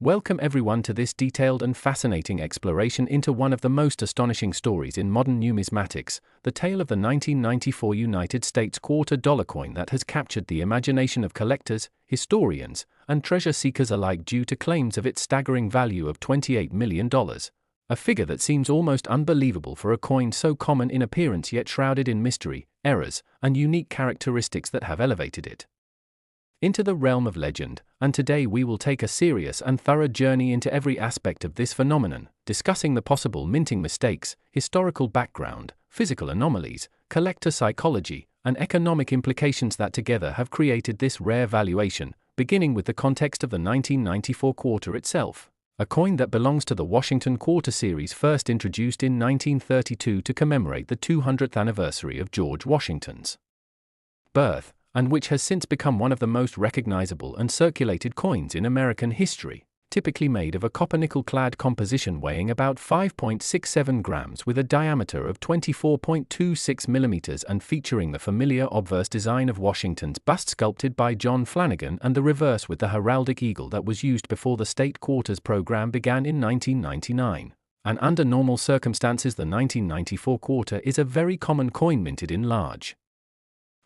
Welcome everyone to this detailed and fascinating exploration into one of the most astonishing stories in modern numismatics, the tale of the 1994 United States $2 coin that has captured the imagination of collectors, historians, and treasure seekers alike due to claims of its staggering value of $28 million. A figure that seems almost unbelievable for a coin so common in appearance yet shrouded in mystery, errors, and unique characteristics that have elevated it into the realm of legend, and today we will take a serious and thorough journey into every aspect of this phenomenon, discussing the possible minting mistakes, historical background, physical anomalies, collector psychology, and economic implications that together have created this rare valuation, beginning with the context of the 1994 quarter itself. A coin that belongs to the Washington Quarter series, first introduced in 1932 to commemorate the 200th anniversary of George Washington's birth, and which has since become one of the most recognizable and circulated coins in American history, typically made of a copper-nickel-clad composition weighing about 5.67 grams with a diameter of 24.26 millimeters and featuring the familiar obverse design of Washington's bust sculpted by John Flanagan and the reverse with the heraldic eagle that was used before the state quarters program began in 1999. And under normal circumstances, the 1994 quarter is a very common coin minted in large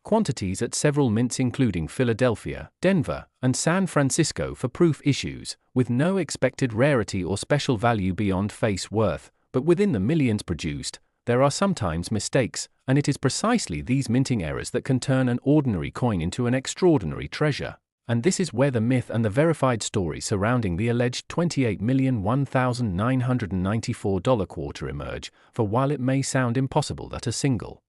quantities at several mints including Philadelphia, Denver, and San Francisco for proof issues, with no expected rarity or special value beyond face worth, but within the millions produced, there are sometimes mistakes, and it is precisely these minting errors that can turn an ordinary coin into an extraordinary treasure. And this is where the myth and the verified story surrounding the alleged $28,001,994 quarter emerge, for while it may sound impossible that a single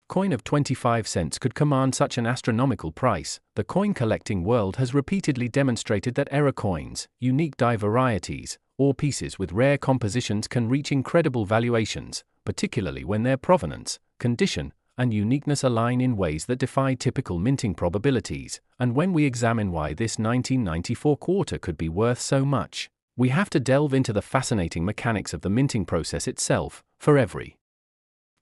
coin of 25 cents could command such an astronomical price, the coin collecting world has repeatedly demonstrated that error coins, unique die varieties, or pieces with rare compositions can reach incredible valuations, particularly when their provenance, condition, and uniqueness align in ways that defy typical minting probabilities. And when we examine why this 1994 quarter could be worth so much, we have to delve into the fascinating mechanics of the minting process itself. For every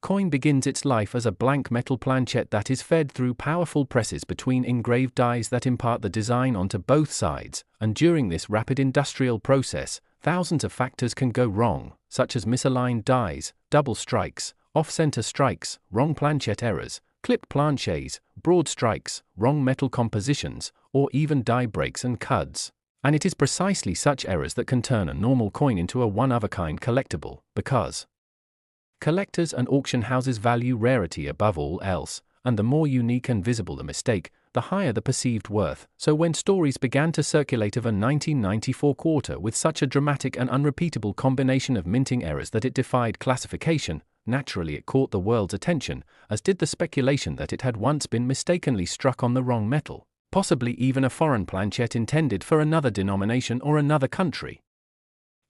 coin begins its life as a blank metal planchette that is fed through powerful presses between engraved dies that impart the design onto both sides, and during this rapid industrial process, thousands of factors can go wrong, such as misaligned dies, double strikes, off-center strikes, wrong planchette errors, clipped planchets, broad strikes, wrong metal compositions, or even die breaks and cuts. And it is precisely such errors that can turn a normal coin into a one-of-a-kind collectible, because collectors and auction houses value rarity above all else, and the more unique and visible the mistake, the higher the perceived worth. So when stories began to circulate of a 1994 quarter with such a dramatic and unrepeatable combination of minting errors that it defied classification, naturally it caught the world's attention, as did the speculation that it had once been mistakenly struck on the wrong metal, possibly even a foreign planchette intended for another denomination or another country,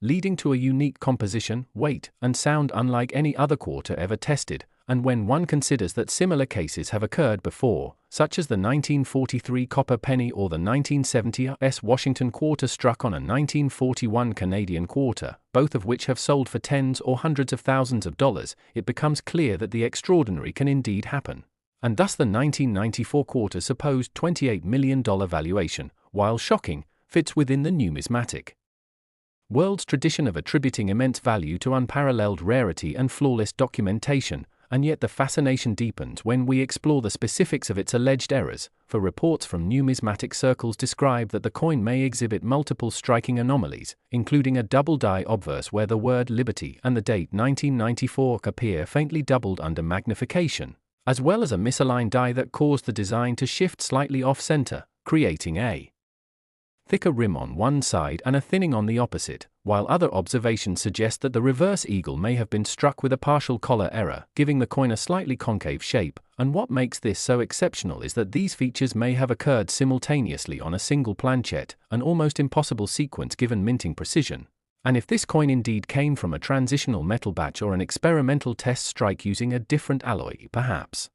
leading to a unique composition, weight, and sound unlike any other quarter ever tested. And when one considers that similar cases have occurred before, such as the 1943 copper penny or the 1970 Washington quarter struck on a 1941 Canadian quarter, both of which have sold for tens or hundreds of thousands of dollars, it becomes clear that the extraordinary can indeed happen. And thus the 1994 quarter's supposed $28 million valuation, while shocking, fits within the numismatic world's tradition of attributing immense value to unparalleled rarity and flawless documentation, and yet the fascination deepens when we explore the specifics of its alleged errors, for reports from numismatic circles describe that the coin may exhibit multiple striking anomalies, including a double die obverse where the word liberty and the date 1994 appear faintly doubled under magnification, as well as a misaligned die that caused the design to shift slightly off-center, creating a thicker rim on one side and a thinning on the opposite, while other observations suggest that the reverse eagle may have been struck with a partial collar error, giving the coin a slightly concave shape. And what makes this so exceptional is that these features may have occurred simultaneously on a single planchette, an almost impossible sequence given minting precision. And if this coin indeed came from a transitional metal batch or an experimental test strike using a different alloy, perhaps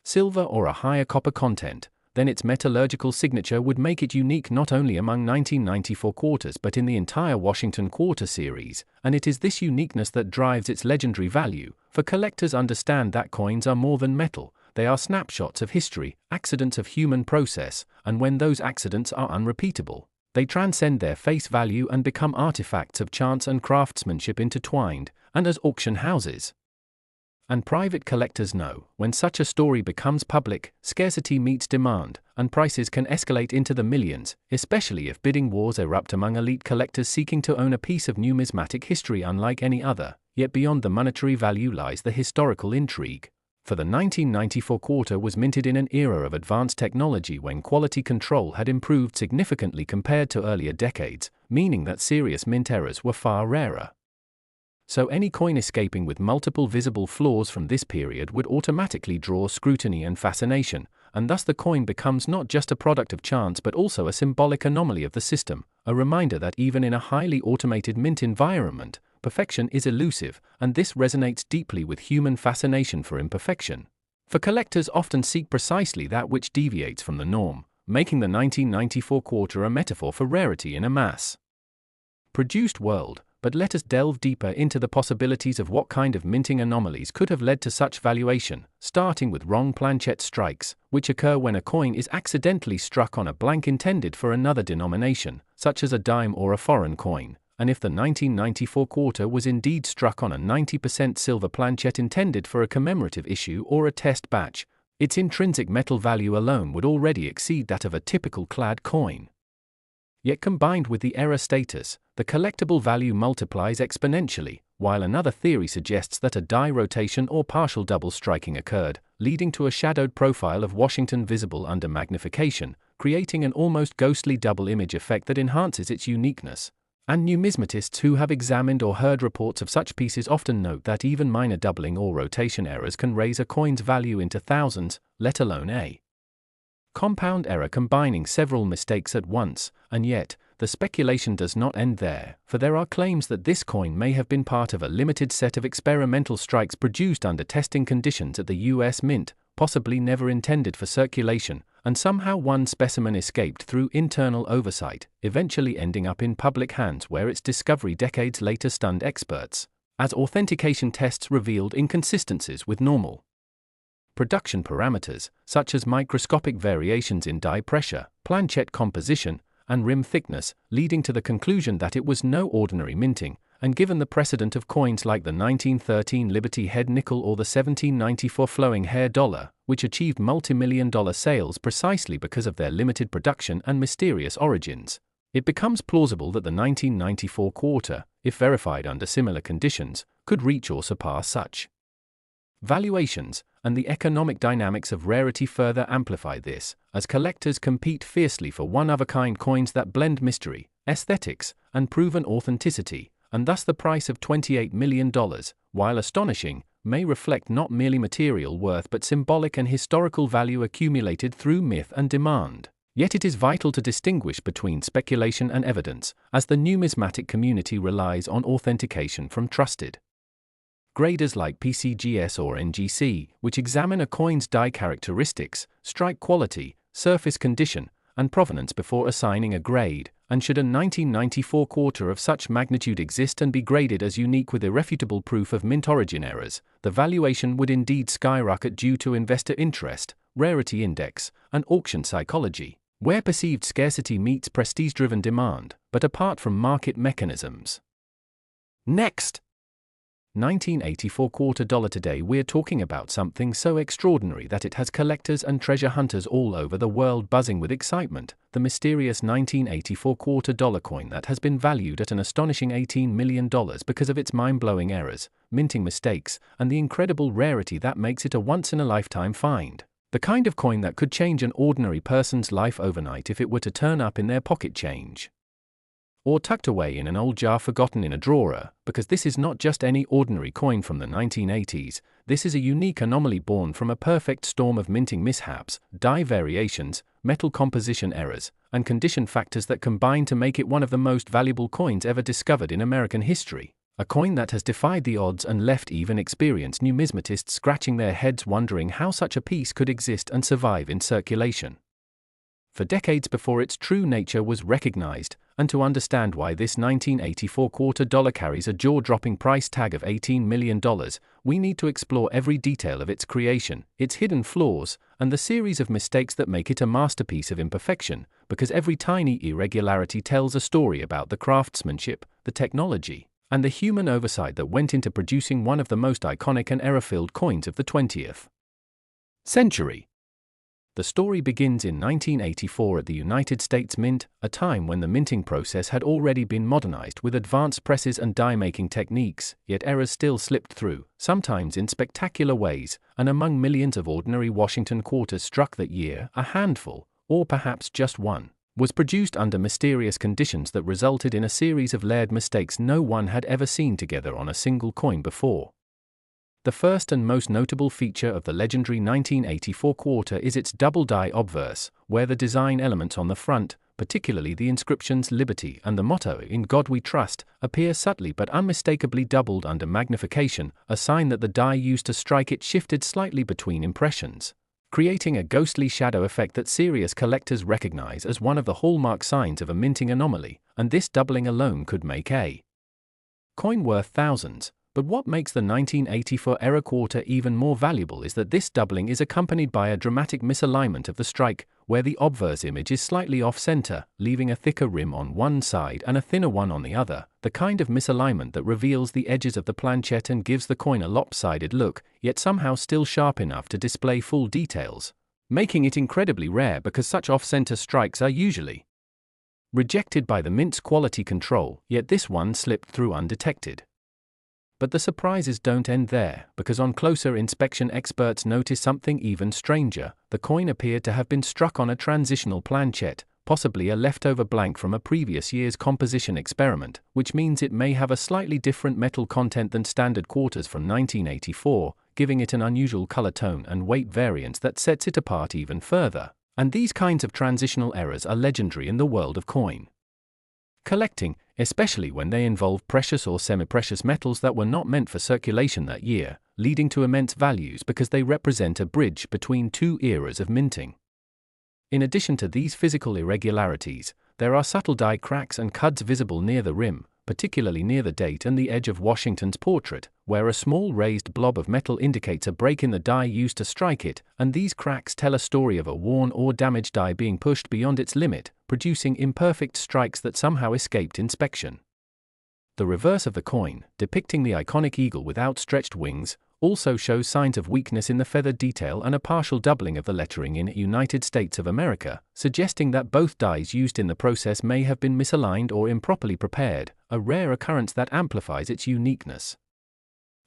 silver or a higher copper content, then its metallurgical signature would make it unique not only among 1994 quarters but in the entire Washington quarter series, and it is this uniqueness that drives its legendary value, for collectors understand that coins are more than metal, they are snapshots of history, accidents of human process, and when those accidents are unrepeatable, They transcend their face value and become artifacts of chance and craftsmanship intertwined, and as auction houses. And private collectors know, when such a story becomes public, scarcity meets demand, and prices can escalate into the millions, especially if bidding wars erupt among elite collectors seeking to own a piece of numismatic history unlike any other. Yet beyond the monetary value lies the historical intrigue. For the 1994 quarter was minted in an era of advanced technology when quality control had improved significantly compared to earlier decades, meaning that serious mint errors were far rarer. So any coin escaping with multiple visible flaws from this period would automatically draw scrutiny and fascination, and thus the coin becomes not just a product of chance but also a symbolic anomaly of the system, a reminder that even in a highly automated mint environment, perfection is elusive, and this resonates deeply with human fascination for imperfection. For collectors often seek precisely that which deviates from the norm, making the 1994 quarter a metaphor for rarity in a mass-produced world. But let us delve deeper into the possibilities of what kind of minting anomalies could have led to such valuation, starting with wrong planchet strikes, which occur when a coin is accidentally struck on a blank intended for another denomination, such as a dime or a foreign coin, and if the 1994 quarter was indeed struck on a 90% silver planchet intended for a commemorative issue or a test batch, its intrinsic metal value alone would already exceed that of a typical clad coin. Yet combined with the error status, the collectible value multiplies exponentially, while another theory suggests that a die rotation or partial double striking occurred, leading to a shadowed profile of Washington visible under magnification, creating an almost ghostly double image effect that enhances its uniqueness. And numismatists who have examined or heard reports of such pieces often note that even minor doubling or rotation errors can raise a coin's value into thousands, let alone a compound error combining several mistakes at once. And yet, the speculation does not end there, for there are claims that this coin may have been part of a limited set of experimental strikes produced under testing conditions at the US Mint, possibly never intended for circulation, and somehow one specimen escaped through internal oversight, eventually ending up in public hands where its discovery decades later stunned experts, as authentication tests revealed inconsistencies with normal production parameters, such as microscopic variations in die pressure, planchet composition, and rim thickness, leading to the conclusion that it was no ordinary minting. And given the precedent of coins like the 1913 Liberty Head nickel or the 1794 flowing hair dollar, which achieved multi-million-dollar sales precisely because of their limited production and mysterious origins, it becomes plausible that the 1994 quarter, if verified under similar conditions, could reach or surpass such valuations, and the economic dynamics of rarity further amplify this, as collectors compete fiercely for one-of-a-kind coins that blend mystery, aesthetics, and proven authenticity, and thus the price of $28 million, while astonishing, may reflect not merely material worth but symbolic and historical value accumulated through myth and demand. Yet it is vital to distinguish between speculation and evidence, as the numismatic community relies on authentication from trusted graders like PCGS or NGC, which examine a coin's die characteristics, strike quality, surface condition, and provenance before assigning a grade, and should a 1994 quarter of such magnitude exist and be graded as unique with irrefutable proof of mint origin errors, the valuation would indeed skyrocket due to investor interest, rarity index, and auction psychology, where perceived scarcity meets prestige-driven demand, but apart from market mechanisms. Next, 1984 quarter dollar. Today we're talking about something so extraordinary that it has collectors and treasure hunters all over the world buzzing with excitement, the mysterious 1984 quarter dollar coin that has been valued at an astonishing $18 million because of its mind-blowing errors, minting mistakes, and the incredible rarity that makes it a once-in-a-lifetime find. The kind of coin that could change an ordinary person's life overnight if it were to turn up in their pocket change, or tucked away in an old jar forgotten in a drawer, because this is not just any ordinary coin from the 1980s, this is a unique anomaly born from a perfect storm of minting mishaps, die variations, metal composition errors, and condition factors that combine to make it one of the most valuable coins ever discovered in American history. A coin that has defied the odds and left even experienced numismatists scratching their heads wondering how such a piece could exist and survive in circulation. For decades before its true nature was recognized, and to understand why this 1984 quarter dollar carries a jaw-dropping price tag of $18 million, we need to explore every detail of its creation, its hidden flaws, and the series of mistakes that make it a masterpiece of imperfection, because every tiny irregularity tells a story about the craftsmanship, the technology, and the human oversight that went into producing one of the most iconic and error-filled coins of the 20th century. The story begins in 1984 at the United States Mint, a time when the minting process had already been modernized with advanced presses and die-making techniques, yet errors still slipped through, sometimes in spectacular ways, and among millions of ordinary Washington quarters struck that year, a handful, or perhaps just one, was produced under mysterious conditions that resulted in a series of layered mistakes no one had ever seen together on a single coin before. The first and most notable feature of the legendary 1984 quarter is its double die obverse, where the design elements on the front, particularly the inscriptions Liberty and the motto In God We Trust, appear subtly but unmistakably doubled under magnification, a sign that the die used to strike it shifted slightly between impressions, creating a ghostly shadow effect that serious collectors recognize as one of the hallmark signs of a minting anomaly, and this doubling alone could make a coin worth thousands. But what makes the 1984 error quarter even more valuable is that this doubling is accompanied by a dramatic misalignment of the strike, where the obverse image is slightly off-center, leaving a thicker rim on one side and a thinner one on the other, the kind of misalignment that reveals the edges of the planchette and gives the coin a lopsided look, yet somehow still sharp enough to display full details, making it incredibly rare because such off-center strikes are usually rejected by the mint's quality control, yet this one slipped through undetected. But the surprises don't end there, because on closer inspection experts notice something even stranger. The coin appeared to have been struck on a transitional planchette, possibly a leftover blank from a previous year's composition experiment, which means it may have a slightly different metal content than standard quarters from 1984, giving it an unusual color tone and weight variance that sets it apart even further. And these kinds of transitional errors are legendary in the world of coin collecting, especially when they involve precious or semi-precious metals that were not meant for circulation that year, leading to immense values because they represent a bridge between two eras of minting. In addition to these physical irregularities, there are subtle die cracks and cuts visible near the rim, particularly near the date and the edge of Washington's portrait, where a small raised blob of metal indicates a break in the die used to strike it, and these cracks tell a story of a worn or damaged die being pushed beyond its limit, producing imperfect strikes that somehow escaped inspection. The reverse of the coin, depicting the iconic eagle with outstretched wings, also shows signs of weakness in the feathered detail and a partial doubling of the lettering in United States of America, suggesting that both dies used in the process may have been misaligned or improperly prepared, a rare occurrence that amplifies its uniqueness.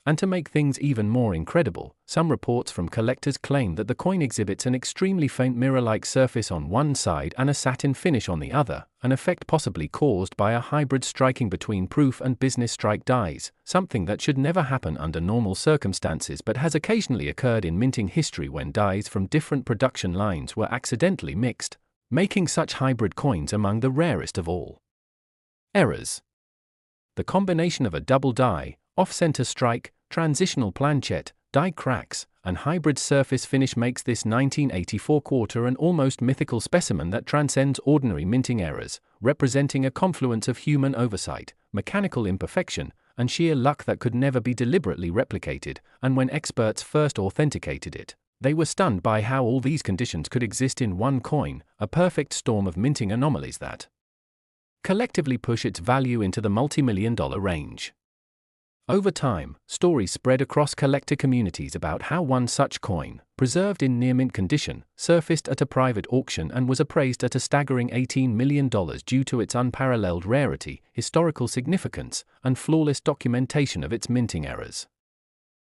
And to make things even more incredible, some reports from collectors claim that the coin exhibits an extremely faint mirror-like surface on one side and a satin finish on the other, an effect possibly caused by a hybrid striking between proof and business strike dies, something that should never happen under normal circumstances but has occasionally occurred in minting history when dies from different production lines were accidentally mixed, making such hybrid coins among the rarest of all errors. The combination of a double die, off-center strike, transitional planchette, die cracks, and hybrid surface finish makes this 1984 quarter an almost mythical specimen that transcends ordinary minting errors, representing a confluence of human oversight, mechanical imperfection, and sheer luck that could never be deliberately replicated. And when experts first authenticated it, they were stunned by how all these conditions could exist in one coin, a perfect storm of minting anomalies that collectively push its value into the multi-million-dollar range. Over time, stories spread across collector communities about how one such coin, preserved in near-mint condition, surfaced at a private auction and was appraised at a staggering $18 million due to its unparalleled rarity, historical significance, and flawless documentation of its minting errors.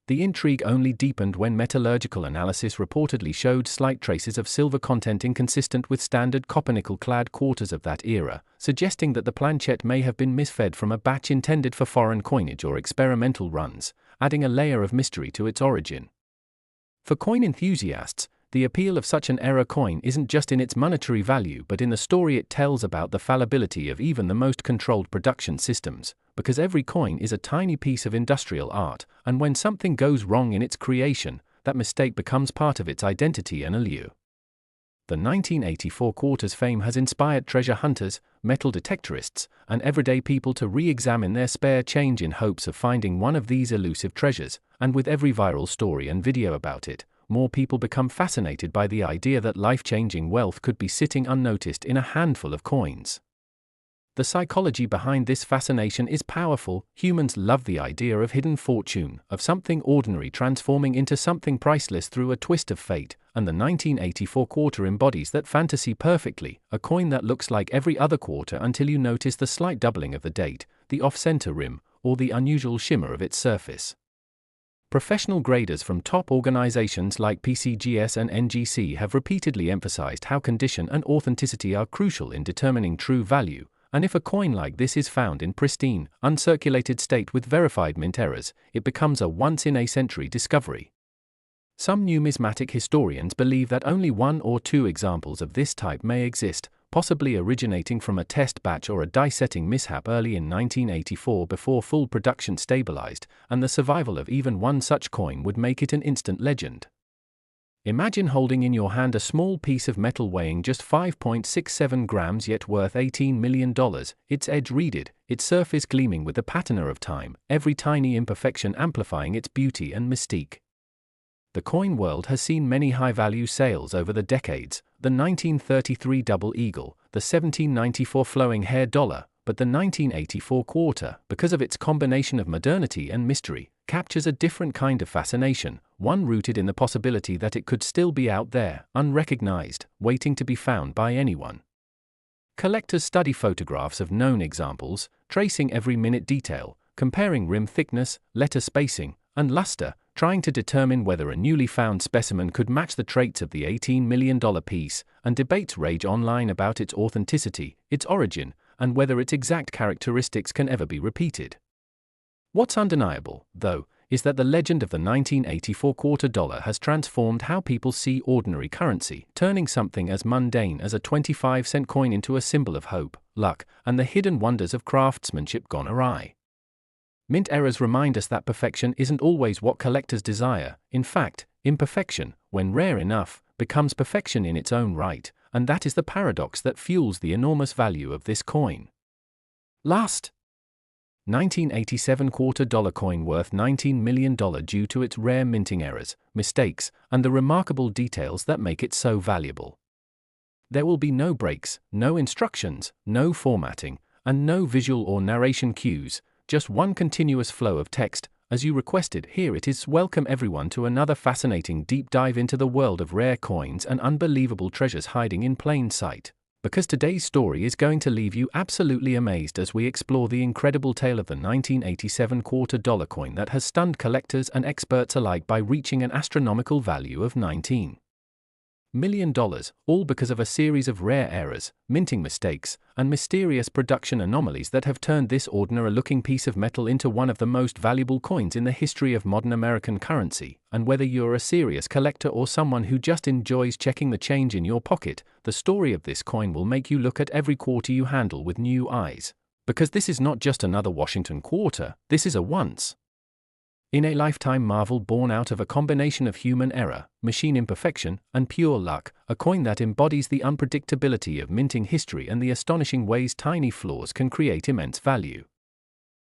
The intrigue only deepened when metallurgical analysis reportedly showed slight traces of silver content inconsistent with standard copper-nickel-clad quarters of that era, suggesting that the planchette may have been misfed from a batch intended for foreign coinage or experimental runs, adding a layer of mystery to its origin. For coin enthusiasts, the appeal of such an error coin isn't just in its monetary value but in the story it tells about the fallibility of even the most controlled production systems, because every coin is a tiny piece of industrial art, and when something goes wrong in its creation, that mistake becomes part of its identity and allure. The 1984 quarter's fame has inspired treasure hunters, metal detectorists, and everyday people to re-examine their spare change in hopes of finding one of these elusive treasures, and with every viral story and video about it, more people become fascinated by the idea that life-changing wealth could be sitting unnoticed in a handful of coins. The psychology behind this fascination is powerful. Humans love the idea of hidden fortune, of something ordinary transforming into something priceless through a twist of fate, and the 1984 quarter embodies that fantasy perfectly, a coin that looks like every other quarter until you notice the slight doubling of the date, the off-center rim, or the unusual shimmer of its surface. Professional graders from top organizations like PCGS and NGC have repeatedly emphasized how condition and authenticity are crucial in determining true value, and if a coin like this is found in pristine, uncirculated state with verified mint errors, it becomes a once-in-a-century discovery. Some numismatic historians believe that only 1 or 2 examples of this type may exist, possibly originating from a test batch or a die-setting mishap early in 1984 before full production stabilized, and the survival of even one such coin would make it an instant legend. Imagine holding in your hand a small piece of metal weighing just 5.67 grams yet worth $18 million, its edge reeded, its surface gleaming with the patina of time, every tiny imperfection amplifying its beauty and mystique. The coin world has seen many high-value sales over the decades, the 1933 double eagle, the 1794 flowing hair dollar, but the 1984 quarter, because of its combination of modernity and mystery, captures a different kind of fascination, one rooted in the possibility that it could still be out there, unrecognized, waiting to be found by anyone. Collectors study photographs of known examples, tracing every minute detail, comparing rim thickness, letter spacing, and luster, trying to determine whether a newly found specimen could match the traits of the $18 million piece, and debates rage online about its authenticity, its origin, and whether its exact characteristics can ever be repeated. What's undeniable, though, is that the legend of the 1984 quarter dollar has transformed how people see ordinary currency, turning something as mundane as a 25-cent coin into a symbol of hope, luck, and the hidden wonders of craftsmanship gone awry. Mint errors remind us that perfection isn't always what collectors desire. In fact, imperfection, when rare enough, becomes perfection in its own right, and that is the paradox that fuels the enormous value of this coin. Last 1987 quarter dollar coin worth $19 million due to its rare minting errors, mistakes, and the remarkable details that make it so valuable. There will be no breaks, no instructions, no formatting, and no visual or narration cues, just one continuous flow of text. As you requested, here it is. Welcome everyone to another fascinating deep dive into the world of rare coins and unbelievable treasures hiding in plain sight. Because today's story is going to leave you absolutely amazed as we explore the incredible tale of the 1987 quarter dollar coin that has stunned collectors and experts alike by reaching an astronomical value of $19 million, all because of a series of rare errors, minting mistakes, and mysterious production anomalies that have turned this ordinary-looking piece of metal into one of the most valuable coins in the history of modern American currency. And whether you're a serious collector or someone who just enjoys checking the change in your pocket, the story of this coin will make you look at every quarter you handle with new eyes. Because this is not just another Washington quarter, this is a once-in-a-lifetime marvel born out of a combination of human error, machine imperfection, and pure luck, a coin that embodies the unpredictability of minting history and the astonishing ways tiny flaws can create immense value.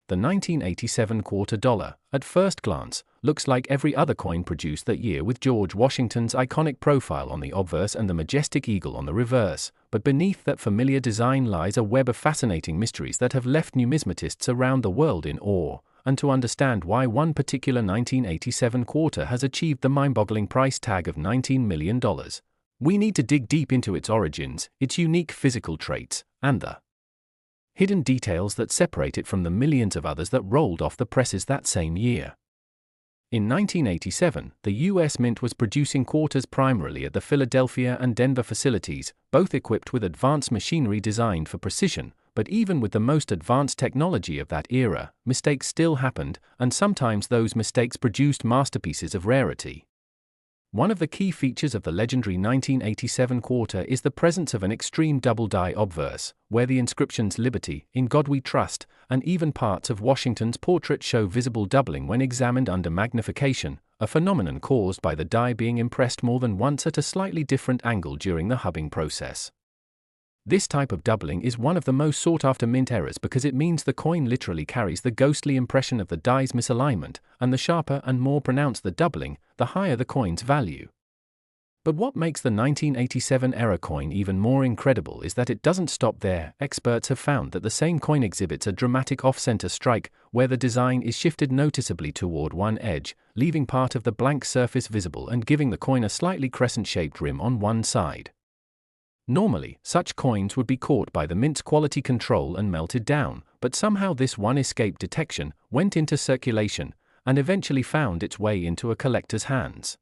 The 1987 quarter dollar, at first glance, looks like every other coin produced that year, with George Washington's iconic profile on the obverse and the majestic eagle on the reverse, but beneath that familiar design lies a web of fascinating mysteries that have left numismatists around the world in awe. And to understand why one particular 1987 quarter has achieved the mind-boggling price tag of $19 million, we need to dig deep into its origins, its unique physical traits, and the hidden details that separate it from the millions of others that rolled off the presses that same year. In 1987, the U.S. Mint was producing quarters primarily at the Philadelphia and Denver facilities, both equipped with advanced machinery designed for precision. But even with the most advanced technology of that era, mistakes still happened, and sometimes those mistakes produced masterpieces of rarity. One of the key features of the legendary 1987 quarter is the presence of an extreme double-die obverse, where the inscriptions "Liberty," "In God We Trust," and even parts of Washington's portrait show visible doubling when examined under magnification, a phenomenon caused by the die being impressed more than once at a slightly different angle during the hubbing process. This type of doubling is one of the most sought-after mint errors because it means the coin literally carries the ghostly impression of the die's misalignment, and the sharper and more pronounced the doubling, the higher the coin's value. But what makes the 1987 error coin even more incredible is that it doesn't stop there. Experts have found that the same coin exhibits a dramatic off-center strike, where the design is shifted noticeably toward one edge, leaving part of the blank surface visible and giving the coin a slightly crescent-shaped rim on one side. Normally, such coins would be caught by the mint's quality control and melted down, but somehow this one escaped detection, went into circulation, and eventually found its way into a collector's hands.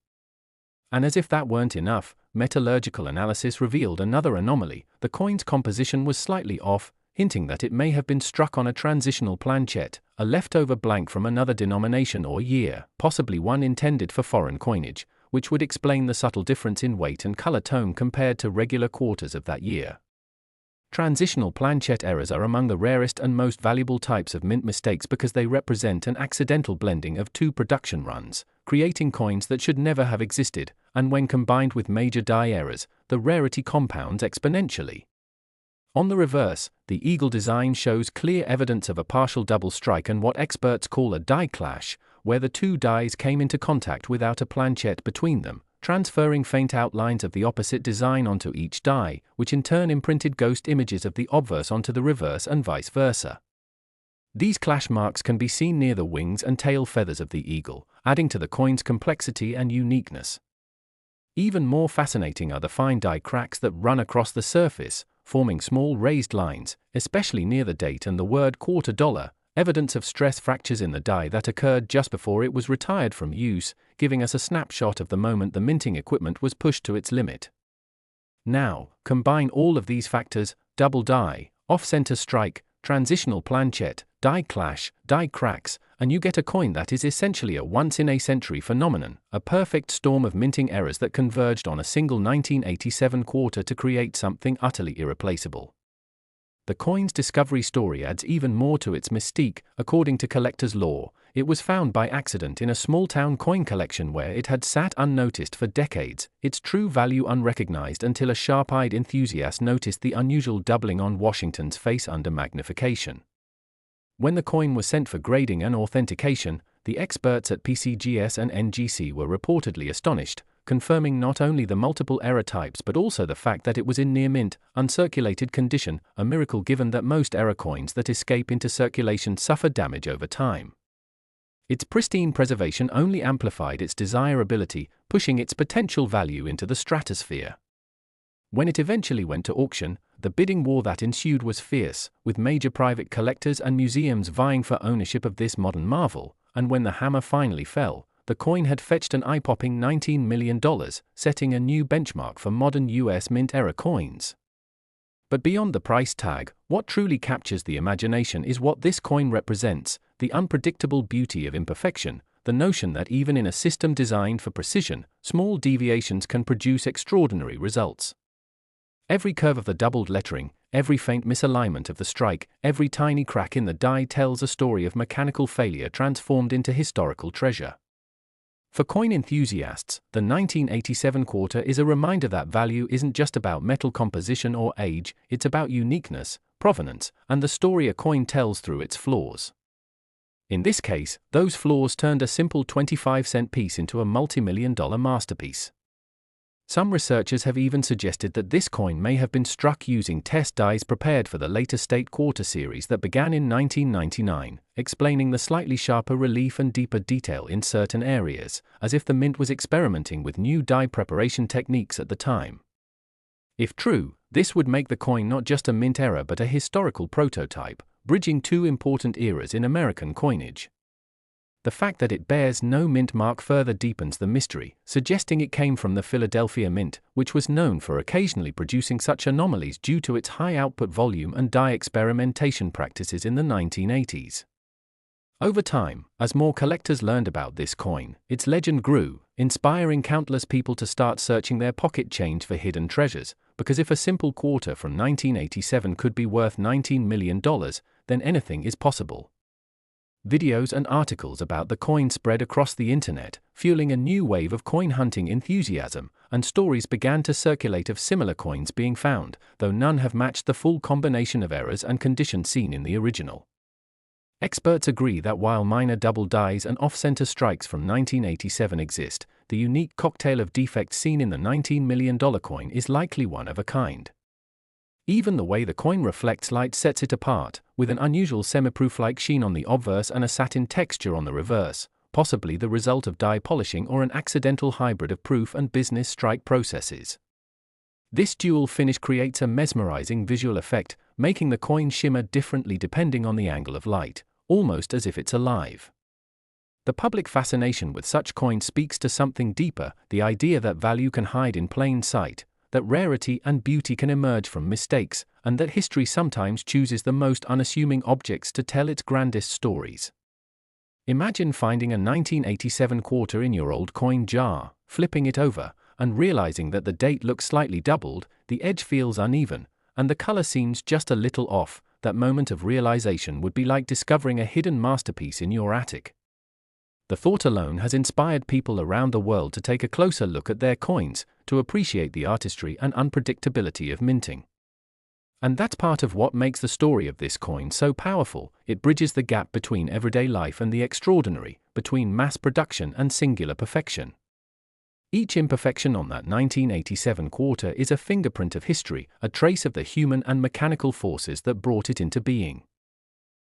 And as if that weren't enough, metallurgical analysis revealed another anomaly. The coin's composition was slightly off, hinting that it may have been struck on a transitional planchet, a leftover blank from another denomination or year, possibly one intended for foreign coinage, which would explain the subtle difference in weight and color tone compared to regular quarters of that year. Transitional planchet errors are among the rarest and most valuable types of mint mistakes because they represent an accidental blending of two production runs, creating coins that should never have existed, and when combined with major die errors, the rarity compounds exponentially. On the reverse, the eagle design shows clear evidence of a partial double strike and what experts call a die clash, where the two dies came into contact without a planchet between them, transferring faint outlines of the opposite design onto each die, which in turn imprinted ghost images of the obverse onto the reverse and vice versa. These clash marks can be seen near the wings and tail feathers of the eagle, adding to the coin's complexity and uniqueness. Even more fascinating are the fine die cracks that run across the surface, forming small raised lines, especially near the date and the word quarter dollar, evidence of stress fractures in the die that occurred just before it was retired from use, giving us a snapshot of the moment the minting equipment was pushed to its limit. Now, combine all of these factors: double die, off-center strike, transitional planchet, die clash, die cracks, and you get a coin that is essentially a once-in-a-century phenomenon, a perfect storm of minting errors that converged on a single 1987 quarter to create something utterly irreplaceable. The coin's discovery story adds even more to its mystique. According to collector's lore, it was found by accident in a small-town coin collection where it had sat unnoticed for decades, its true value unrecognized until a sharp-eyed enthusiast noticed the unusual doubling on Washington's face under magnification. When the coin was sent for grading and authentication, the experts at PCGS and NGC were reportedly astonished, confirming not only the multiple error types but also the fact that it was in near-mint, uncirculated condition, a miracle given that most error coins that escape into circulation suffer damage over time. Its pristine preservation only amplified its desirability, pushing its potential value into the stratosphere. When it eventually went to auction, the bidding war that ensued was fierce, with major private collectors and museums vying for ownership of this modern marvel, and when the hammer finally fell, the coin had fetched an eye-popping $19 million, setting a new benchmark for modern US mint-era coins. But beyond the price tag, what truly captures the imagination is what this coin represents: the unpredictable beauty of imperfection, the notion that even in a system designed for precision, small deviations can produce extraordinary results. Every curve of the doubled lettering, every faint misalignment of the strike, every tiny crack in the die tells a story of mechanical failure transformed into historical treasure. For coin enthusiasts, the 1987 quarter is a reminder that value isn't just about metal composition or age, it's about uniqueness, provenance, and the story a coin tells through its flaws. In this case, those flaws turned a simple 25-cent piece into a multi-million-dollar masterpiece. Some researchers have even suggested that this coin may have been struck using test dies prepared for the later state quarter series that began in 1999, explaining the slightly sharper relief and deeper detail in certain areas, as if the mint was experimenting with new die preparation techniques at the time. If true, this would make the coin not just a mint error but a historical prototype, bridging two important eras in American coinage. The fact that it bears no mint mark further deepens the mystery, suggesting it came from the Philadelphia Mint, which was known for occasionally producing such anomalies due to its high output volume and die experimentation practices in the 1980s. Over time, as more collectors learned about this coin, its legend grew, inspiring countless people to start searching their pocket change for hidden treasures, because if a simple quarter from 1987 could be worth $19 million, then anything is possible. Videos and articles about the coin spread across the internet, fueling a new wave of coin hunting enthusiasm, and stories began to circulate of similar coins being found, though none have matched the full combination of errors and condition seen in the original. Experts agree that while minor double dies and off-center strikes from 1987 exist, the unique cocktail of defects seen in the $19 million coin is likely one of a kind. Even the way the coin reflects light sets it apart, with an unusual semi-proof-like sheen on the obverse and a satin texture on the reverse, possibly the result of die polishing or an accidental hybrid of proof and business strike processes. This dual finish creates a mesmerizing visual effect, making the coin shimmer differently depending on the angle of light, almost as if it's alive. The public fascination with such coins speaks to something deeper, the idea that value can hide in plain sight, that rarity and beauty can emerge from mistakes, and that history sometimes chooses the most unassuming objects to tell its grandest stories. Imagine finding a 1987 quarter in your old coin jar, flipping it over, and realizing that the date looks slightly doubled, the edge feels uneven, and the color seems just a little off. That moment of realization would be like discovering a hidden masterpiece in your attic. The thought alone has inspired people around the world to take a closer look at their coins, to appreciate the artistry and unpredictability of minting. And that's part of what makes the story of this coin so powerful. It bridges the gap between everyday life and the extraordinary, between mass production and singular perfection. Each imperfection on that 1987 quarter is a fingerprint of history, a trace of the human and mechanical forces that brought it into being.